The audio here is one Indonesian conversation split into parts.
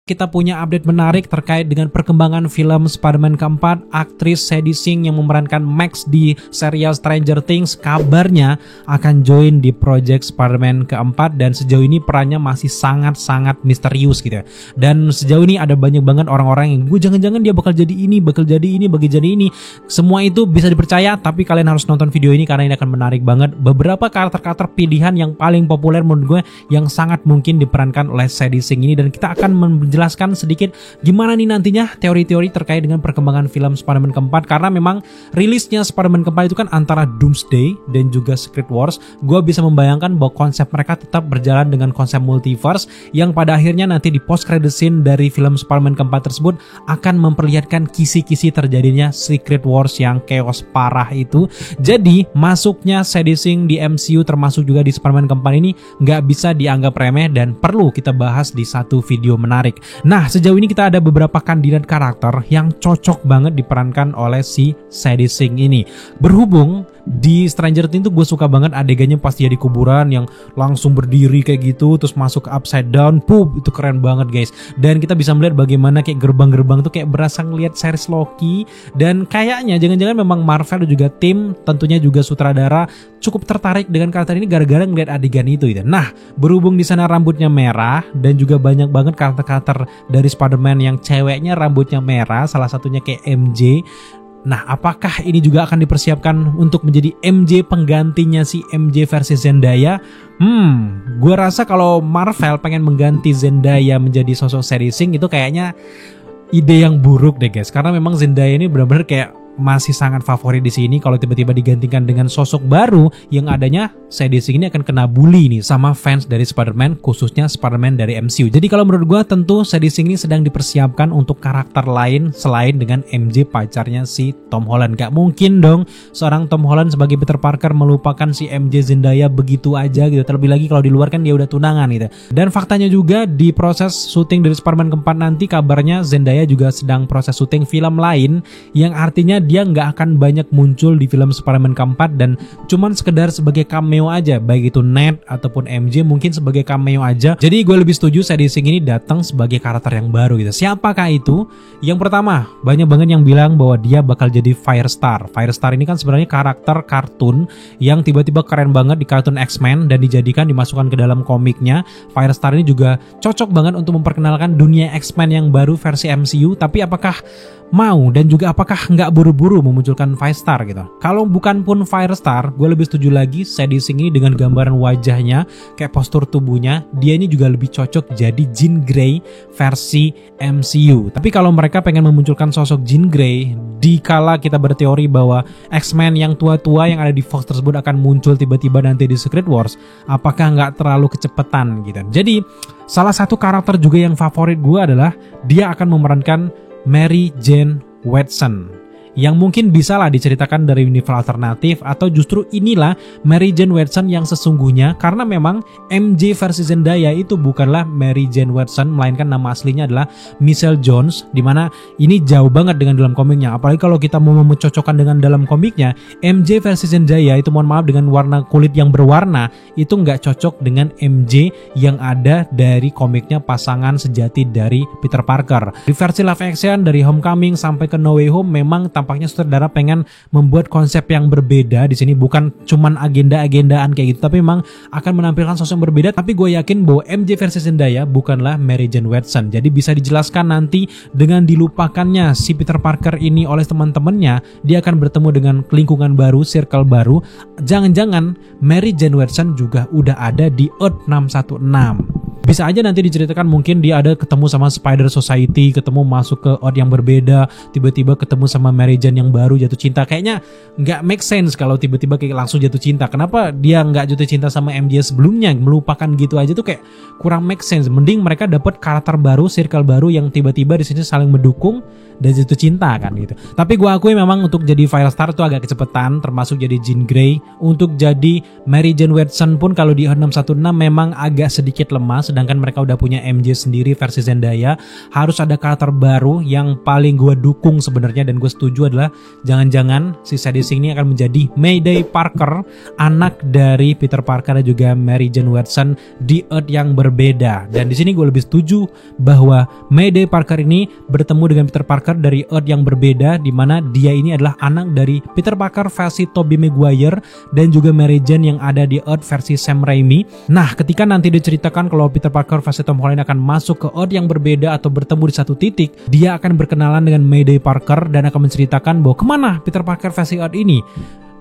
kita punya update menarik terkait dengan perkembangan film Spider-Man keempat. Aktris Sadie Sink yang memerankan Max di serial Stranger Things kabarnya akan join di project Spider-Man keempat, dan sejauh ini perannya masih sangat-sangat misterius gitu ya. Dan sejauh ini ada banyak banget orang-orang yang gue jangan-jangan dia bakal jadi ini, bakal jadi ini. Semua itu bisa dipercaya, tapi kalian harus nonton video ini karena ini akan menarik banget. Beberapa karakter-karakter pilihan yang paling populer menurut gue yang sangat mungkin diperankan oleh Sadie Sink ini, dan kita akan menjelaskan sedikit gimana nih nantinya teori-teori terkait dengan perkembangan film Spider-Man keempat, karena memang rilisnya Spider-Man keempat itu kan antara Doomsday dan juga Secret Wars. Gue bisa membayangkan bahwa konsep mereka tetap berjalan dengan konsep multiverse yang pada akhirnya nanti di post credit scene dari film Spider-Man keempat tersebut akan memperlihatkan kisi-kisi terjadinya Secret Wars yang chaos parah itu. Jadi masuknya Sadie Sink di MCU termasuk juga di Spider-Man keempat ini nggak bisa dianggap remeh dan perlu kita bahas di satu video menarik. Nah, sejauh ini kita ada beberapa kandidat karakter yang cocok banget diperankan oleh si Sadie Sink ini. Berhubung di Stranger Things tuh gue suka banget adegannya pas dia di kuburan yang langsung berdiri kayak gitu terus masuk upside down, itu keren banget guys. Dan kita bisa melihat bagaimana kayak gerbang-gerbang tuh kayak berasa ngeliat series Loki, dan kayaknya jangan-jangan memang Marvel dan juga tim tentunya juga sutradara cukup tertarik dengan karakter ini gara-gara ngeliat adegan itu gitu. Nah, berhubung di sana rambutnya merah dan juga banyak banget karakter-karakter dari Spider-Man yang ceweknya rambutnya merah, salah satunya kayak MJ. Nah, apakah ini juga akan dipersiapkan untuk menjadi MJ penggantinya si MJ versi Zendaya? Gue rasa kalau Marvel pengen mengganti Zendaya menjadi sosok Sadie Sink itu kayaknya ide yang buruk deh guys. Karena memang Zendaya ini benar-benar kayak masih sangat favorit di sini. Kalau tiba-tiba digantikan dengan sosok baru yang adanya Sadie Sink ini akan kena bully nih sama fans dari Spider-Man, khususnya Spider-Man dari MCU. Jadi kalau menurut gue tentu Sadie Sink ini sedang dipersiapkan untuk karakter lain selain dengan MJ pacarnya si Tom Holland. Gak mungkin dong seorang Tom Holland sebagai Peter Parker melupakan si MJ Zendaya begitu aja gitu. Terlebih lagi kalau di luar kan dia udah tunangan gitu. Dan faktanya juga di proses syuting dari Spider-Man keempat nanti kabarnya Zendaya juga sedang proses syuting film lain yang artinya dia nggak akan banyak muncul di film Spider-Man keempat dan cuman sekedar sebagai cameo aja, baik itu Ned ataupun MJ mungkin sebagai cameo aja. Jadi gue lebih setuju Sadie Sink ini datang sebagai karakter yang baru gitu. Siapakah itu? Yang pertama, banyak banget yang bilang bahwa dia bakal jadi Firestar. Firestar ini kan sebenarnya karakter kartun yang tiba-tiba keren banget di kartun X-Men dan dimasukkan ke dalam komiknya. Firestar ini juga cocok banget untuk memperkenalkan dunia X-Men yang baru versi MCU, tapi apakah mau dan juga apakah nggak buru-buru memunculkan Firestar gitu. Kalau bukan pun Firestar, gue lebih setuju lagi Sadie Sink ini dengan gambaran wajahnya, kayak postur tubuhnya, dia ini juga lebih cocok jadi Jean Grey versi MCU. Tapi kalau mereka pengen memunculkan sosok Jean Grey, dikala kita berteori bahwa X-Men yang tua-tua yang ada di Fox tersebut akan muncul tiba-tiba nanti di Secret Wars, apakah nggak terlalu kecepatan gitu. Jadi salah satu karakter juga yang favorit gue adalah dia akan memerankan Mary Jane Watson, yang mungkin bisalah diceritakan dari universe alternatif, atau justru inilah Mary Jane Watson yang sesungguhnya, karena memang MJ versi Zendaya itu bukanlah Mary Jane Watson, melainkan nama aslinya adalah Michelle Jones, dimana ini jauh banget dengan dalam komiknya. Apalagi kalau kita mau mencocokkan dengan dalam komiknya, MJ versi Zendaya itu mohon maaf dengan warna kulit yang berwarna itu nggak cocok dengan MJ yang ada dari komiknya pasangan sejati dari Peter Parker. Di versi live action dari Homecoming sampai ke No Way Home memang tampaknya sutradara pengen membuat konsep yang berbeda di sini, bukan cuman agenda-agendaan kayak gitu, tapi memang akan menampilkan sosok yang berbeda. Tapi gue yakin bahwa MJ versi Zendaya bukanlah Mary Jane Watson. Jadi bisa dijelaskan nanti dengan dilupakannya si Peter Parker ini oleh teman-temannya, dia akan bertemu dengan lingkungan baru, circle baru. Jangan-jangan Mary Jane Watson juga udah ada di Earth 616. Bisa aja nanti diceritakan mungkin dia ada ketemu sama Spider Society, ketemu masuk ke Earth yang berbeda, tiba-tiba ketemu sama Mary Jane yang baru, jatuh cinta. Kayaknya nggak make sense kalau tiba-tiba kayak langsung jatuh cinta. Kenapa dia nggak jatuh cinta sama MJ sebelumnya, melupakan gitu aja tuh kayak kurang make sense. Mending mereka dapat karakter baru, circle baru yang tiba-tiba di sini saling mendukung dan jatuh cinta kan gitu. Tapi gue akui memang untuk jadi Firestar tuh agak kecepatan, termasuk jadi Jean Grey. Untuk jadi Mary Jane Watson pun kalau di 616 memang agak sedikit lemah, sedangkan mereka udah punya MJ sendiri versi Zendaya. Harus ada karakter baru. Yang paling gue dukung sebenarnya dan gue setuju adalah jangan-jangan si Sadie Sink ini akan menjadi Mayday Parker, anak dari Peter Parker dan juga Mary Jane Watson di Earth yang berbeda. Dan di sini gue lebih setuju bahwa Mayday Parker ini bertemu dengan Peter Parker dari Earth yang berbeda, di mana dia ini adalah anak dari Peter Parker versi Tobey Maguire dan juga Mary Jane yang ada di Earth versi Sam Raimi. Nah, ketika nanti diceritakan kalau Peter Parker versi Tom Holland akan masuk ke Earth yang berbeda atau bertemu di satu titik, dia akan berkenalan dengan Mayday Parker dan akan menceritakan bahwa kemana Peter Parker versi Earth ini.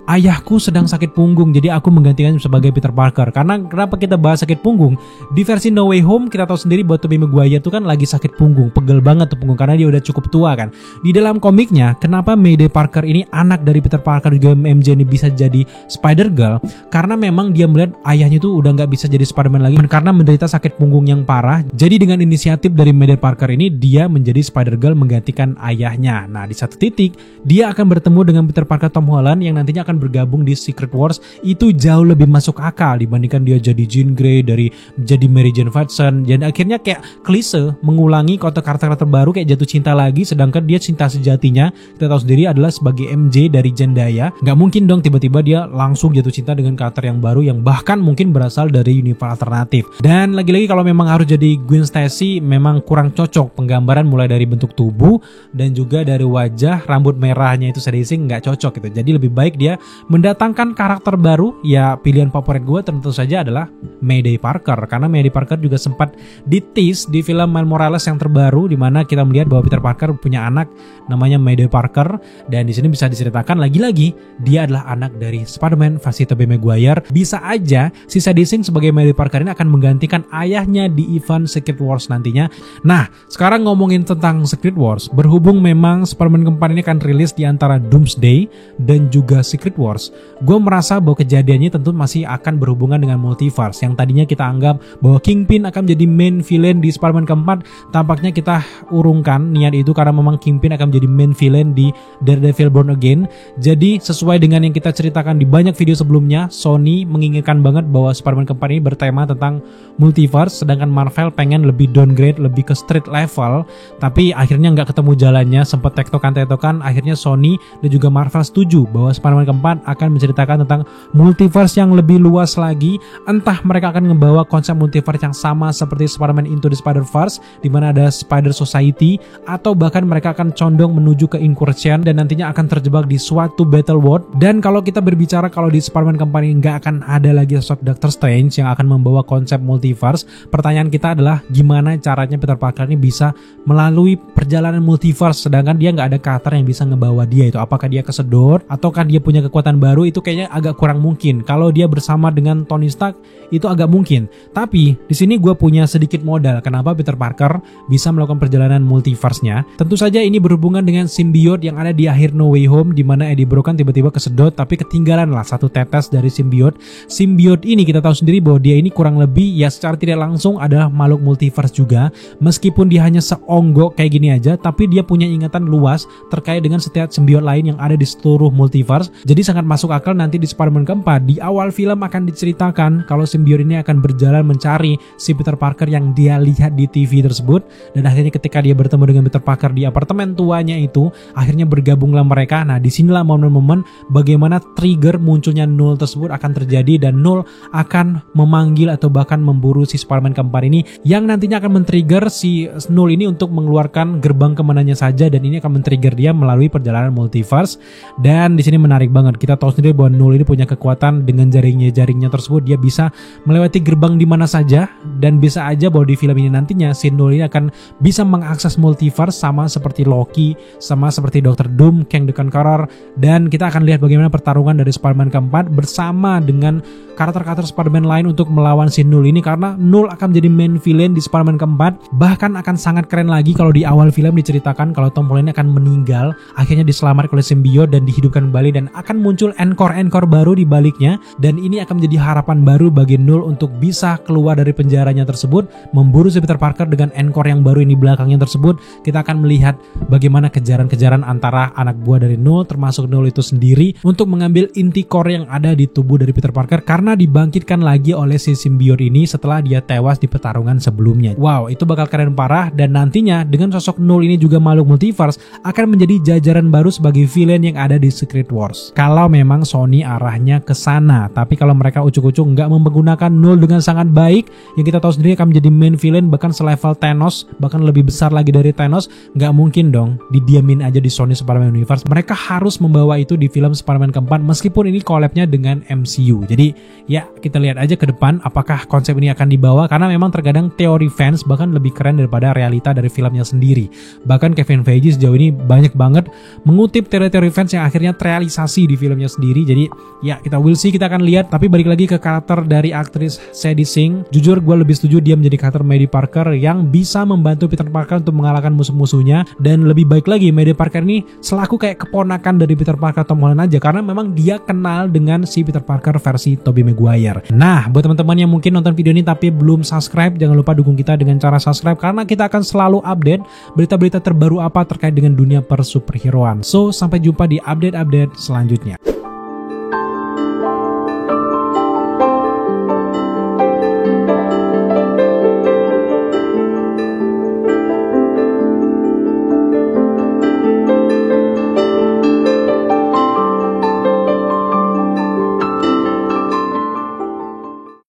Ayahku sedang sakit punggung, jadi aku menggantikan sebagai Peter Parker. Karena kenapa kita bahas sakit punggung? Di versi No Way Home kita tahu sendiri bahwa Tobey Maguire itu kan lagi sakit punggung, pegel banget tuh punggung karena dia udah cukup tua kan. Di dalam komiknya, kenapa Mayday Parker ini anak dari Peter Parker juga MJ ini bisa jadi Spider-Girl? Karena memang dia melihat ayahnya itu udah nggak bisa jadi Spider-Man lagi karena menderita sakit punggung yang parah. Jadi dengan inisiatif dari Mayday Parker ini, dia menjadi Spider-Girl menggantikan ayahnya. Nah, di satu titik dia akan bertemu dengan Peter Parker Tom Holland yang nantinya akan bergabung di Secret Wars. Itu jauh lebih masuk akal dibandingkan dia jadi Jean Grey, dari jadi Mary Jane Watson, dan akhirnya kayak klise mengulangi karakter-karakter baru kayak jatuh cinta lagi, sedangkan dia cinta sejatinya kita tahu sendiri adalah sebagai MJ dari Zendaya. Nggak mungkin dong tiba-tiba dia langsung jatuh cinta dengan karakter yang baru yang bahkan mungkin berasal dari universe alternatif. Dan lagi-lagi kalau memang harus jadi Gwen Stacy memang kurang cocok penggambaran, mulai dari bentuk tubuh dan juga dari wajah, rambut merahnya itu Sadie Sink nggak cocok gitu. Jadi lebih baik dia mendatangkan karakter baru. Ya pilihan favorit gue tentu saja adalah Mayday Parker, karena Mayday Parker juga sempat di-tease di film Miles Morales yang terbaru, di mana kita melihat bahwa Peter Parker punya anak namanya Mayday Parker, dan di sini bisa diceritakan lagi-lagi dia adalah anak dari Spider-Man versi Tobey Maguire. Bisa aja si Sadie Sink sebagai Mayday Parker ini akan menggantikan ayahnya di event Secret Wars nantinya. Nah, sekarang ngomongin tentang Secret Wars, berhubung memang Spider-Man keempat ini akan rilis di antara Doomsday dan juga Secret Wars, gue merasa bahwa kejadiannya tentu masih akan berhubungan dengan multiverse. Yang tadinya kita anggap bahwa Kingpin akan menjadi main villain di Spider-Man keempat, tampaknya kita urungkan niat itu karena memang Kingpin akan menjadi main villain di Daredevil Born Again. Jadi sesuai dengan yang kita ceritakan di banyak video sebelumnya, Sony menginginkan banget bahwa Spider-Man keempat ini bertema tentang multiverse, sedangkan Marvel pengen lebih downgrade, lebih ke street level. Tapi akhirnya nggak ketemu jalannya, sempat tektokan-tektokan. Akhirnya Sony dan juga Marvel setuju bahwa Spider-Man keempat akan menceritakan tentang multiverse yang lebih luas lagi. Entah mereka akan membawa konsep multiverse yang sama seperti Spider-Man Into the Spider-Verse, di mana ada Spider Society, atau bahkan mereka akan condong menuju ke Incursion dan nantinya akan terjebak di suatu battle world. Dan kalau kita berbicara kalau di Spider-Man keempat ini nggak akan ada lagi sosok Doctor Strange yang akan membawa konsep multiverse, pertanyaan kita adalah gimana caranya Peter Parker ini bisa melalui perjalanan multiverse sedangkan dia nggak ada karakter yang bisa ngebawa dia itu. Apakah dia kesedot ataukah dia punya kekuatan baru? Itu kayaknya agak kurang mungkin. Kalau dia bersama dengan Tony Stark itu agak mungkin. Tapi di sini gue punya sedikit modal kenapa Peter Parker bisa melakukan perjalanan multiverse-nya. Tentu saja ini berhubungan dengan simbiot yang ada di akhir No Way Home, di mana Eddie Brock kan tiba-tiba kesedot tapi ketinggalan lah satu tetes dari simbiot. Simbiot ini kita tahu sendiri bahwa dia ini kurang lebih ya secara tidak langsung adalah makhluk multiverse juga. Meskipun dia hanya seonggok kayak gini aja, tapi dia punya ingatan luas terkait dengan setiap simbiot lain yang ada di seluruh multiverse. Jadi sangat masuk akal nanti di Spider-Man keempat di awal film akan diceritakan kalau simbiot ini akan berjalan mencari si Peter Parker yang dia lihat di TV tersebut, dan akhirnya ketika dia bertemu dengan Peter Parker di apartemen tuanya itu, akhirnya bergabunglah mereka. Nah, disinilah momen-momen bagaimana trigger munculnya Null tersebut akan terjadi, dan Null akan memanggil atau bahkan memburu si Spider-Man keempat ini, yang nantinya akan men-trigger si Null ini untuk mengeluarkan gerbang kemananya saja, dan ini akan men-trigger dia melalui perjalanan multiverse. Dan di sini menarik banget, kita tahu sendiri bahwa Null ini punya kekuatan dengan jaringnya tersebut, dia bisa melewati gerbang di mana saja, dan bisa aja bahwa di film ini nantinya si Null ini akan bisa mengakses multiverse sama seperti Loki, sama seperti Dr. Doom, Kang the Conqueror. Dan kita akan lihat bagaimana pertarungan dari Spider-Man keempat bersama dengan karakter-karakter Spider-Man lain untuk melawan si Null ini, karena Null akan menjadi main villain di Spider-Man keempat. Bahkan akan sangat keren lagi kalau di awal film diceritakan kalau Tom Holland akan meninggal, akhirnya diselamatkan oleh simbiot dan dihidupkan kembali, dan akan akan muncul encore-encore baru di baliknya, dan ini akan menjadi harapan baru bagi Null untuk bisa keluar dari penjaranya tersebut, memburu si Peter Parker dengan encore yang baru ini belakangnya tersebut. Kita akan melihat bagaimana kejaran-kejaran antara anak buah dari Null, termasuk Null itu sendiri, untuk mengambil inti core yang ada di tubuh dari Peter Parker karena dibangkitkan lagi oleh si simbiot ini setelah dia tewas di pertarungan sebelumnya. Wow, itu bakal keren parah, dan nantinya dengan sosok Null ini juga makhluk multiverse akan menjadi jajaran baru sebagai villain yang ada di Secret Wars. Kalau memang Sony arahnya ke sana, tapi kalau mereka ucuk-ucuk nggak menggunakan Null dengan sangat baik, yang kita tahu sendiri akan menjadi main villain bahkan selevel Thanos, bahkan lebih besar lagi dari Thanos, nggak mungkin dong didiamin aja di Sony Spider-Man Universe. Mereka harus membawa itu di film Spider-Man keempat meskipun ini collab-nya dengan MCU. Jadi ya kita lihat aja ke depan apakah konsep ini akan dibawa, karena memang terkadang teori fans bahkan lebih keren daripada realita dari filmnya sendiri. Bahkan Kevin Feige sejauh ini banyak banget mengutip teori-teori fans yang akhirnya terrealisasi di filmnya sendiri. Jadi ya kita will see, kita akan lihat. Tapi balik lagi ke karakter dari aktris Sadie Sink, jujur gue lebih setuju dia menjadi karakter May Parker yang bisa membantu Peter Parker untuk mengalahkan musuh-musuhnya. Dan lebih baik lagi, May Parker ini selaku kayak keponakan dari Peter Parker Tom Holland aja, karena memang dia kenal dengan si Peter Parker versi Tobey Maguire. Nah, buat teman-teman yang mungkin nonton video ini tapi belum subscribe, jangan lupa dukung kita dengan cara subscribe, karena kita akan selalu update berita-berita terbaru apa terkait dengan dunia persuperheroan. So, sampai jumpa di update-update selanjutnya.